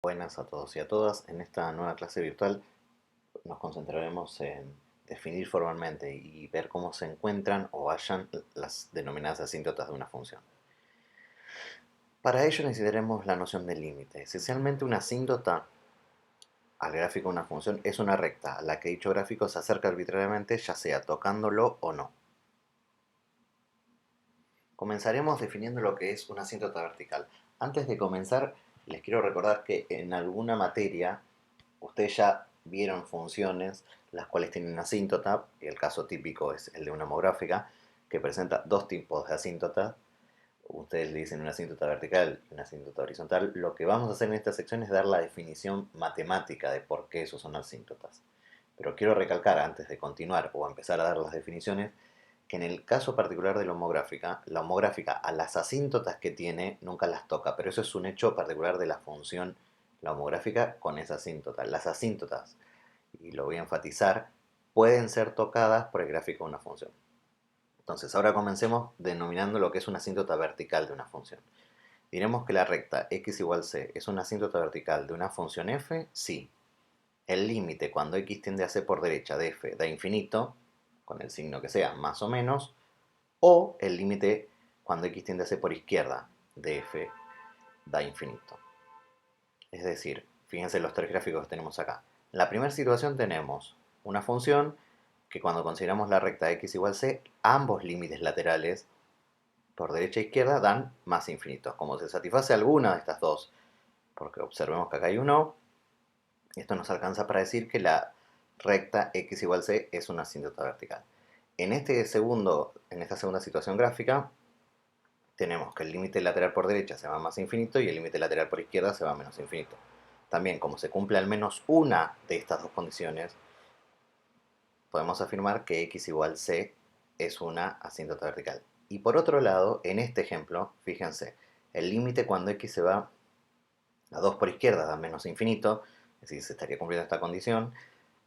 Buenas a todos y a todas. En esta nueva clase virtual nos concentraremos en definir formalmente y ver cómo se encuentran o hallan las denominadas asíntotas de una función. Para ello necesitaremos la noción del límite. Esencialmente una asíntota al gráfico de una función es una recta a la que dicho gráfico se acerca arbitrariamente, ya sea tocándolo o no. Comenzaremos definiendo lo que es una asíntota vertical. Antes de comenzar, les quiero recordar que en alguna materia ustedes ya vieron funciones las cuales tienen asíntota, y el caso típico es el de una homográfica, que presenta dos tipos de asíntotas. Ustedes le dicen una asíntota vertical y una asíntota horizontal. Lo que vamos a hacer en esta sección es dar la definición matemática de por qué esos son asíntotas. Pero quiero recalcar antes de continuar o empezar a dar las definiciones que en el caso particular de la homográfica a las asíntotas que tiene nunca las toca, pero eso es un hecho particular de la función, la homográfica con esa asíntota. Las asíntotas, y lo voy a enfatizar, pueden ser tocadas por el gráfico de una función. Entonces, ahora comencemos denominando lo que es una asíntota vertical de una función. Diremos que la recta x igual c es una asíntota vertical de una función f, sí. El límite cuando x tiende a c por derecha de f da infinito, con el signo que sea, más o menos, o el límite cuando x tiende a c por izquierda de f da infinito. Es decir, fíjense los tres gráficos que tenemos acá. En la primera situación tenemos una función que cuando consideramos la recta x igual c, ambos límites laterales por derecha e izquierda dan más infinitos. Como se satisface alguna de estas dos, porque observemos que acá hay un o, esto nos alcanza para decir que la recta x igual c es una asíntota vertical. En esta segunda situación gráfica, tenemos que el límite lateral por derecha se va a más infinito y el límite lateral por izquierda se va a menos infinito. También, como se cumple al menos una de estas dos condiciones, podemos afirmar que x igual c es una asíntota vertical. Y por otro lado, en este ejemplo, fíjense, el límite cuando x se va a 2 por izquierda da menos infinito, es decir, se estaría cumpliendo esta condición,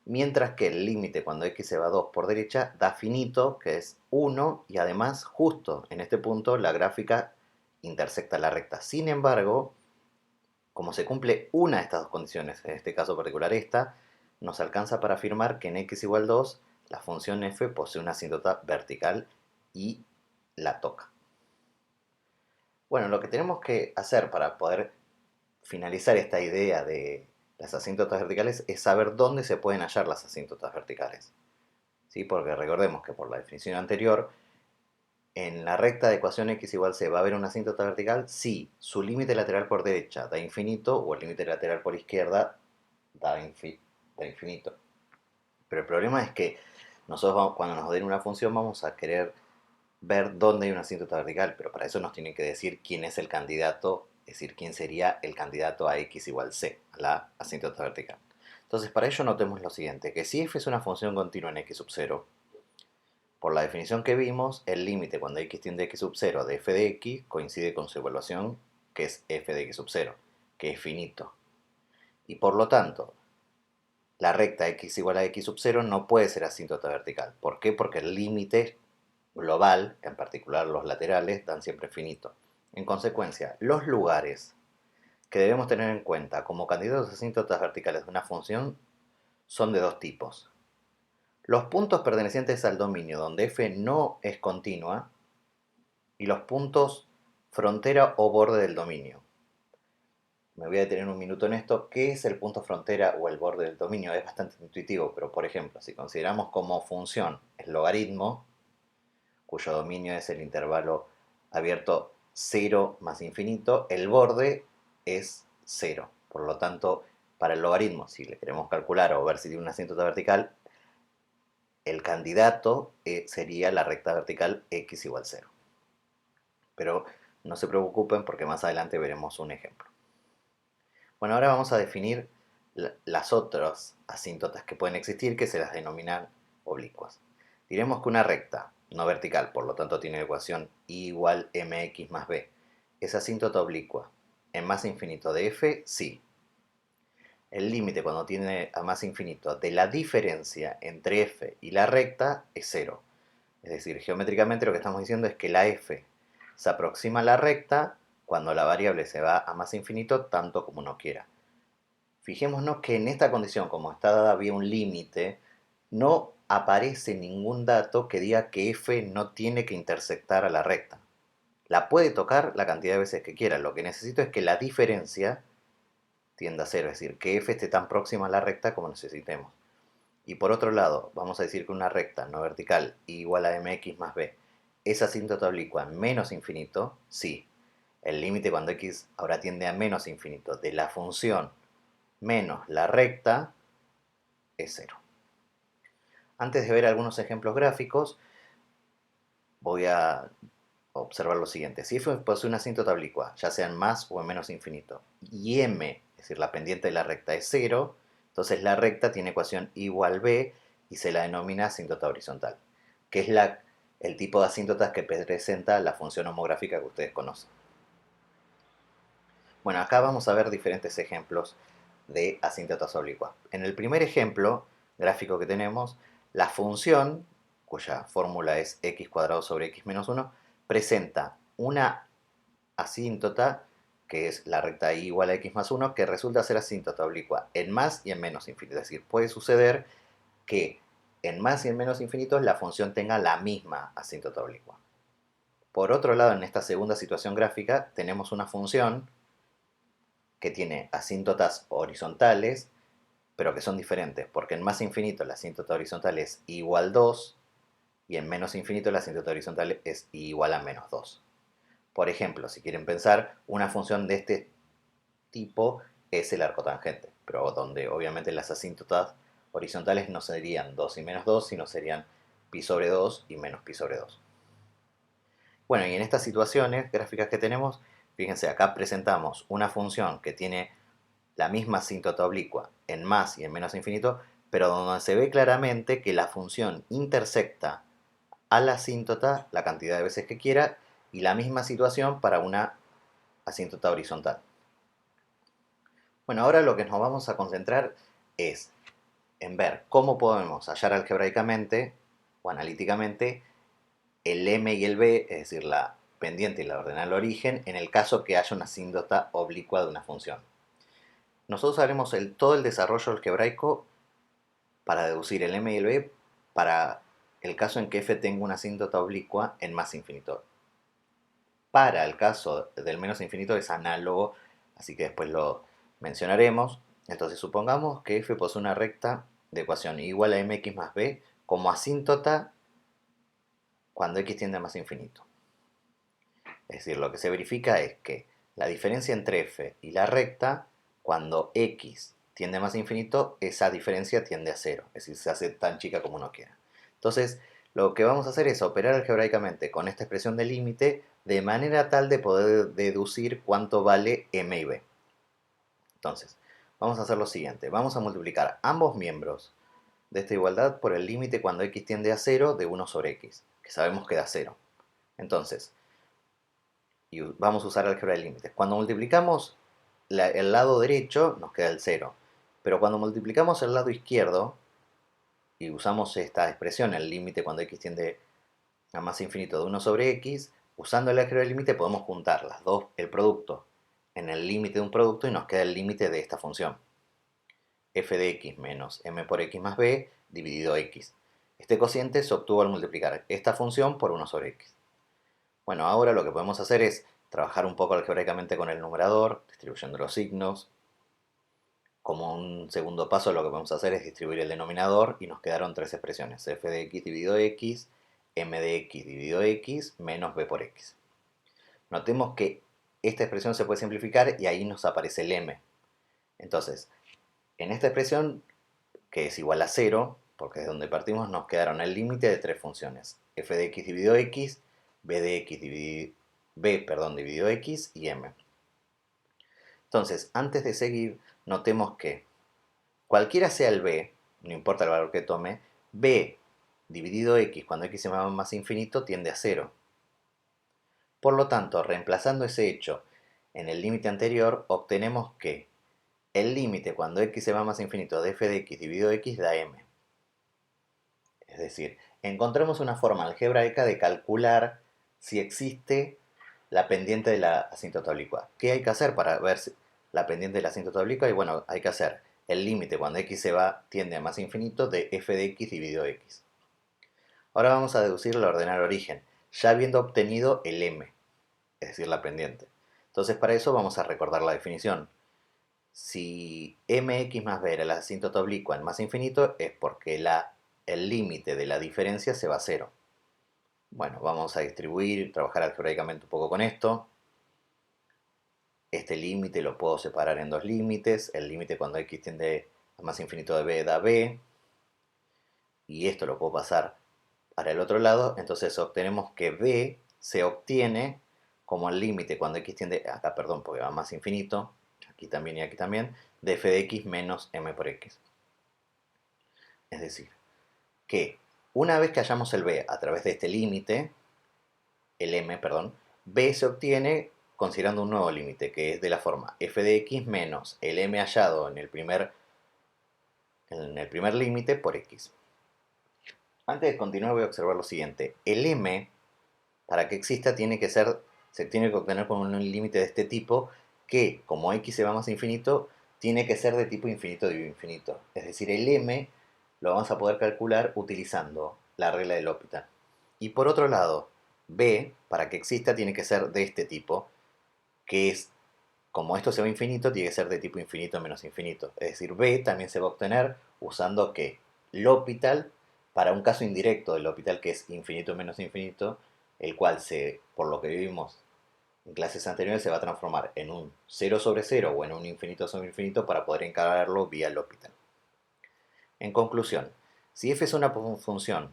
mientras que el límite cuando x se va a 2 por derecha da finito, que es 1, y además justo en este punto la gráfica intersecta la recta. Sin embargo, como se cumple una de estas dos condiciones, en este caso particular esta, nos alcanza para afirmar que en x igual 2 la función f posee una asíntota vertical y la toca. Bueno, lo que tenemos que hacer para poder finalizar esta idea de las asíntotas verticales es saber dónde se pueden hallar las asíntotas verticales. ¿Sí? Porque recordemos que por la definición anterior, en la recta de ecuación x igual c va a haber una asíntota vertical si su límite lateral por derecha da infinito o el límite lateral por izquierda da infinito. Pero el problema es que nosotros cuando nos den una función vamos a querer ver dónde hay una asíntota vertical, pero para eso nos tienen que decir quién es el candidato, es decir, quién sería el candidato a x igual c, a la asíntota vertical. Entonces, para ello notemos lo siguiente, que si f es una función continua en x sub 0, por la definición que vimos, el límite cuando x tiende a x sub 0 de f de x coincide con su evaluación, que es f de x sub 0, que es finito. Y por lo tanto, la recta x igual a x sub 0 no puede ser asíntota vertical. ¿Por qué? Porque el límite global, en particular los laterales, dan siempre finito. En consecuencia, los lugares que debemos tener en cuenta como candidatos a asíntotas verticales de una función son de dos tipos. Los puntos pertenecientes al dominio donde f no es continua y los puntos frontera o borde del dominio. Me voy a detener un minuto en esto. ¿Qué es el punto frontera o el borde del dominio? Es bastante intuitivo, pero por ejemplo, si consideramos como función el logaritmo, cuyo dominio es el intervalo abierto 0 más infinito, el borde es 0. Por lo tanto, para el logaritmo, si le queremos calcular o ver si tiene una asíntota vertical, el candidato sería la recta vertical x igual 0. Pero no se preocupen porque más adelante veremos un ejemplo. Bueno, ahora vamos a definir las otras asíntotas que pueden existir, que se las denominan oblicuas. Diremos que una recta no vertical, por lo tanto tiene la ecuación y igual mx más b, es asíntota oblicua. En más infinito de f, sí. El límite cuando tiene a más infinito de la diferencia entre f y la recta es 0. Es decir, geométricamente lo que estamos diciendo es que la f se aproxima a la recta cuando la variable se va a más infinito tanto como uno quiera. Fijémonos que en esta condición, como está dada vía un límite, no aparece ningún dato que diga que f no tiene que intersectar a la recta. La puede tocar la cantidad de veces que quiera. Lo que necesito es que la diferencia tienda a cero, es decir, que f esté tan próxima a la recta como necesitemos. Y por otro lado, vamos a decir que una recta no vertical igual a mx más b es asíntota oblicua en menos infinito, sí. El límite cuando x ahora tiende a menos infinito de la función menos la recta es cero. Antes de ver algunos ejemplos gráficos, voy a observar lo siguiente. Si f posee una asíntota oblicua, ya sea en más o en menos infinito, y m, es decir, la pendiente de la recta es cero, entonces la recta tiene ecuación igual b y se la denomina asíntota horizontal, que es el tipo de asíntotas que presenta la función homográfica que ustedes conocen. Bueno, acá vamos a ver diferentes ejemplos de asíntotas oblicuas. En el primer ejemplo gráfico que tenemos, la función, cuya fórmula es x cuadrado sobre x menos 1, presenta una asíntota, que es la recta y igual a x más 1, que resulta ser asíntota oblicua en más y en menos infinito. Es decir, puede suceder que en más y en menos infinitos la función tenga la misma asíntota oblicua. Por otro lado, en esta segunda situación gráfica, tenemos una función que tiene asíntotas horizontales, pero que son diferentes, porque en más infinito la asíntota horizontal es igual 2 y en menos infinito la asíntota horizontal es igual a menos 2. Por ejemplo, si quieren pensar, una función de este tipo es el arcotangente, pero donde obviamente las asíntotas horizontales no serían 2 y menos 2, sino serían pi sobre 2 y menos pi sobre 2. Bueno, y en estas situaciones gráficas que tenemos, fíjense, acá presentamos una función que tiene la misma asíntota oblicua en más y en menos infinito, pero donde se ve claramente que la función intersecta a la asíntota la cantidad de veces que quiera, y la misma situación para una asíntota horizontal. Bueno, ahora lo que nos vamos a concentrar es en ver cómo podemos hallar algebraicamente o analíticamente el m y el b, es decir, la pendiente y la ordenada al origen, en el caso que haya una asíntota oblicua de una función. Nosotros haremos todo el desarrollo algebraico para deducir el m y el b para el caso en que f tenga una asíntota oblicua en más infinito. Para el caso del menos infinito es análogo, así que después lo mencionaremos. Entonces supongamos que f posee una recta de ecuación igual a mx más b como asíntota cuando x tiende a más infinito. Es decir, lo que se verifica es que la diferencia entre f y la recta, cuando x tiende a más infinito, esa diferencia tiende a cero, es decir, se hace tan chica como uno quiera. Entonces, lo que vamos a hacer es operar algebraicamente con esta expresión de límite de manera tal de poder deducir cuánto vale m y b. Entonces, vamos a hacer lo siguiente, vamos a multiplicar ambos miembros de esta igualdad por el límite cuando x tiende a 0 de 1 sobre x, que sabemos que da 0. Entonces, y vamos a usar álgebra de límites. Cuando multiplicamos el lado derecho, nos queda el 0. Pero cuando multiplicamos el lado izquierdo, y usamos esta expresión, el límite cuando x tiende a más infinito de 1 sobre x, usando el álgebra de límite podemos juntar las dos, el producto en el límite de un producto, y nos queda el límite de esta función. F de x menos m por x más b dividido x. Este cociente se obtuvo al multiplicar esta función por 1 sobre x. Bueno, ahora lo que podemos hacer es trabajar un poco algebraicamente con el numerador, distribuyendo los signos. Como un segundo paso, lo que podemos hacer es distribuir el denominador y nos quedaron tres expresiones: f de x dividido x, m de x dividido x, menos b por x. Notemos que esta expresión se puede simplificar y ahí nos aparece el m. Entonces, en esta expresión, que es igual a 0, porque es donde partimos, nos quedaron el límite de tres funciones: f de x dividido x, b de x dividido x y m. Entonces, antes de seguir, notemos que cualquiera sea el b, no importa el valor que tome, b dividido x cuando x se va más infinito tiende a 0. Por lo tanto, reemplazando ese hecho en el límite anterior, obtenemos que el límite cuando x se va más infinito de f de x dividido x da m. Es decir, encontramos una forma algebraica de calcular si existe la pendiente de la asíntota oblicua. ¿Qué hay que hacer para ver la pendiente de la asíntota oblicua y bueno, hay que hacer el límite cuando x se va, tiende a más infinito de f de x dividido x. Ahora vamos a deducir el ordenal origen, ya habiendo obtenido el m, es decir, la pendiente. Entonces para eso vamos a recordar la definición. Si mx más b era la asíntota oblicua en más infinito, es porque el límite de la diferencia se va a cero. Bueno, vamos a distribuir, trabajar algebraicamente un poco con esto. Este límite lo puedo separar en dos límites. El límite cuando x tiende a más infinito de b da b. Y esto lo puedo pasar para el otro lado. Entonces obtenemos que b se obtiene como el límite cuando x tiende, acá perdón, porque va a más infinito, aquí también y aquí también, de f de x menos m por x. Es decir, que una vez que hallamos el b a través de este límite, el m, perdón, b se obtiene considerando un nuevo límite, que es de la forma f de x menos el m hallado en el primer límite por x. Antes de continuar voy a observar lo siguiente. El m, para que exista, se tiene que obtener con un límite de este tipo, que como x se va más infinito, tiene que ser de tipo infinito dividido infinito. Es decir, el m lo vamos a poder calcular utilizando la regla de L'Hopital. Y por otro lado, b, para que exista, tiene que ser de este tipo, que es, como esto se va a infinito, tiene que ser de tipo infinito menos infinito. Es decir, b también se va a obtener usando que L'Hopital, para un caso indirecto del L'Hopital que es infinito menos infinito, el cual por lo que vimos en clases anteriores se va a transformar en un 0 sobre 0 o en un infinito sobre infinito para poder encararlo vía L'Hopital. En conclusión, si f es una función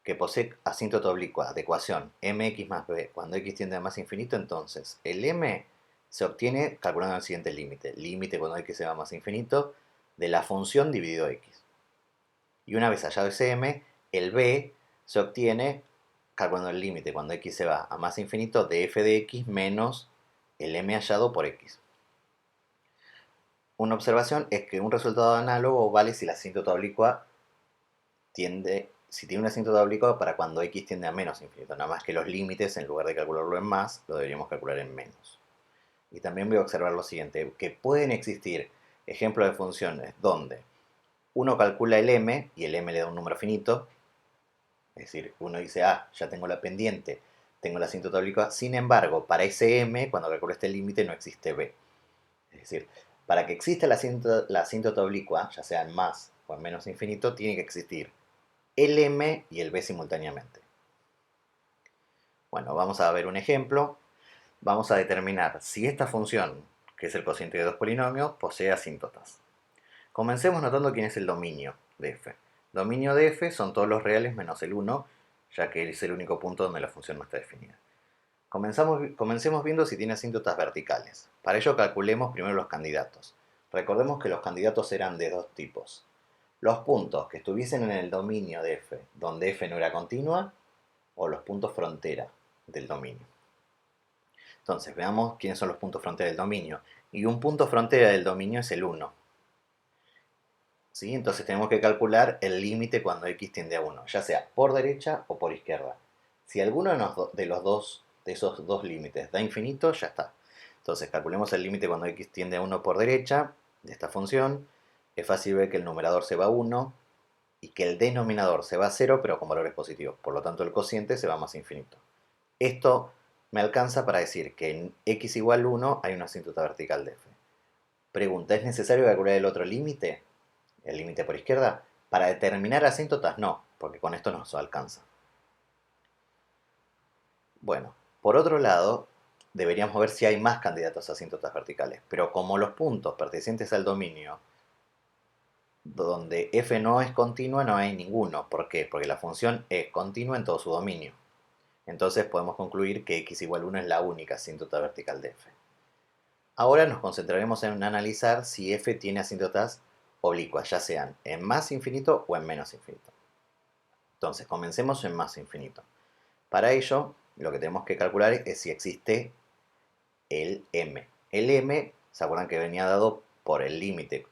que posee asíntota oblicua de ecuación mx más b cuando x tiende a más infinito, entonces el m se obtiene calculando el siguiente límite. Límite cuando x se va a más infinito de la función dividido x. Y una vez hallado ese m, el b se obtiene calculando el límite cuando x se va a más infinito de f de x menos el m hallado por x. Una observación es que un resultado análogo vale si la asíntota oblicua tiene una asíntota oblicua para cuando x tiende a menos infinito, nada más que los límites, en lugar de calcularlo en más, lo deberíamos calcular en menos. Y también voy a observar lo siguiente, que pueden existir ejemplos de funciones donde uno calcula el m y el m le da un número finito, es decir, uno dice, ya tengo la pendiente, tengo la asíntota oblicua, sin embargo, para ese m, cuando calculo este límite, no existe b. Es decir, para que exista la asíntota oblicua, ya sea en más o en menos infinito, tiene que existir el m y el b simultáneamente. Bueno, vamos a ver un ejemplo. Vamos a determinar si esta función, que es el cociente de dos polinomios, posee asíntotas. Comencemos notando quién es el dominio de f. Dominio de f son todos los reales menos el 1, ya que es el único punto donde la función no está definida. Comencemos viendo si tiene asíntotas verticales. Para ello calculemos primero los candidatos. Recordemos que los candidatos eran de dos tipos. Los puntos que estuviesen en el dominio de f, donde f no era continua, o los puntos frontera del dominio. Entonces, veamos quiénes son los puntos frontera del dominio. Y un punto frontera del dominio es el 1. ¿Sí? Entonces tenemos que calcular el límite cuando x tiende a 1, ya sea por derecha o por izquierda. Si alguno de esos dos límites da infinito, ya está. Entonces calculemos el límite cuando x tiende a 1 por derecha de esta función. Es fácil ver que el numerador se va a 1 y que el denominador se va a 0, pero con valores positivos. Por lo tanto, el cociente se va a más infinito. Esto me alcanza para decir que en x igual 1 hay una asíntota vertical de f. Pregunta, ¿es necesario calcular el otro límite? El límite por izquierda. Para determinar asíntotas no, porque con esto nos alcanza. Bueno, por otro lado, deberíamos ver si hay más candidatos a asíntotas verticales, pero como los puntos pertenecientes al dominio donde f no es continua, no hay ninguno. ¿Por qué? Porque la función es continua en todo su dominio. Entonces podemos concluir que x igual 1 es la única asíntota vertical de f. Ahora nos concentraremos en analizar si f tiene asíntotas oblicuas, ya sean en más infinito o en menos infinito. Entonces, comencemos en más infinito. Para ello, lo que tenemos que calcular es si existe el m. El m, ¿se acuerdan que venía dado por el límite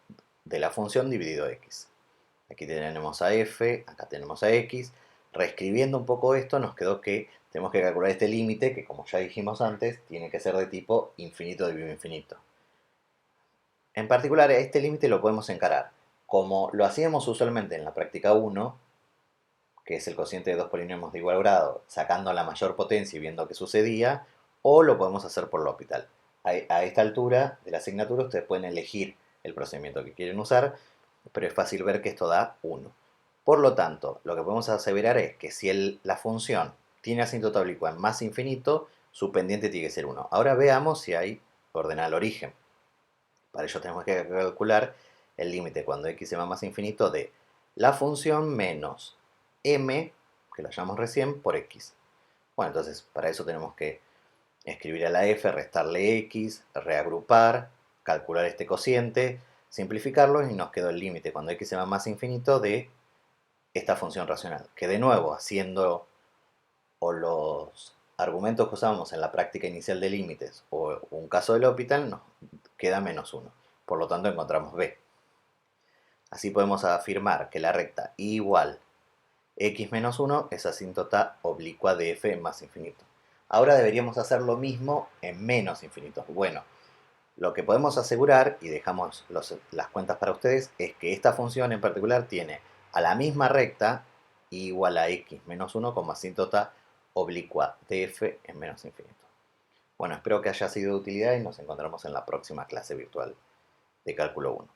de la función dividido x? Aquí tenemos a f, acá tenemos a x. Reescribiendo un poco esto, nos quedó que tenemos que calcular este límite, que como ya dijimos antes, tiene que ser de tipo infinito dividido infinito. En particular, este límite lo podemos encarar como lo hacíamos usualmente en la práctica 1, que es el cociente de dos polinomios de igual grado, sacando la mayor potencia y viendo qué sucedía, o lo podemos hacer por L'Hopital. A esta altura de la asignatura ustedes pueden elegir el procedimiento que quieren usar, pero es fácil ver que esto da 1. Por lo tanto, lo que podemos aseverar es que si la función tiene asíntota oblicua en más infinito, su pendiente tiene que ser 1. Ahora veamos si hay ordenada al origen. Para ello tenemos que calcular el límite cuando x se va a más infinito de la función menos m, que lo llamamos recién, por x. Bueno, entonces para eso tenemos que escribir a la f, restarle x, reagrupar, calcular este cociente, simplificarlo y nos quedó el límite cuando x se va a más infinito de esta función racional. Que de nuevo, haciendo o los argumentos que usábamos en la práctica inicial de límites o un caso de L'Hopital, nos queda menos 1. Por lo tanto encontramos b. Así podemos afirmar que la recta igual x menos 1 es asíntota oblicua de f en más infinito. Ahora deberíamos hacer lo mismo en menos infinitos. Bueno, lo que podemos asegurar, y dejamos las cuentas para ustedes, es que esta función en particular tiene a la misma recta igual a x menos 1 como asíntota oblicua de f en menos infinito. Bueno, espero que haya sido de utilidad y nos encontramos en la próxima clase virtual de cálculo 1.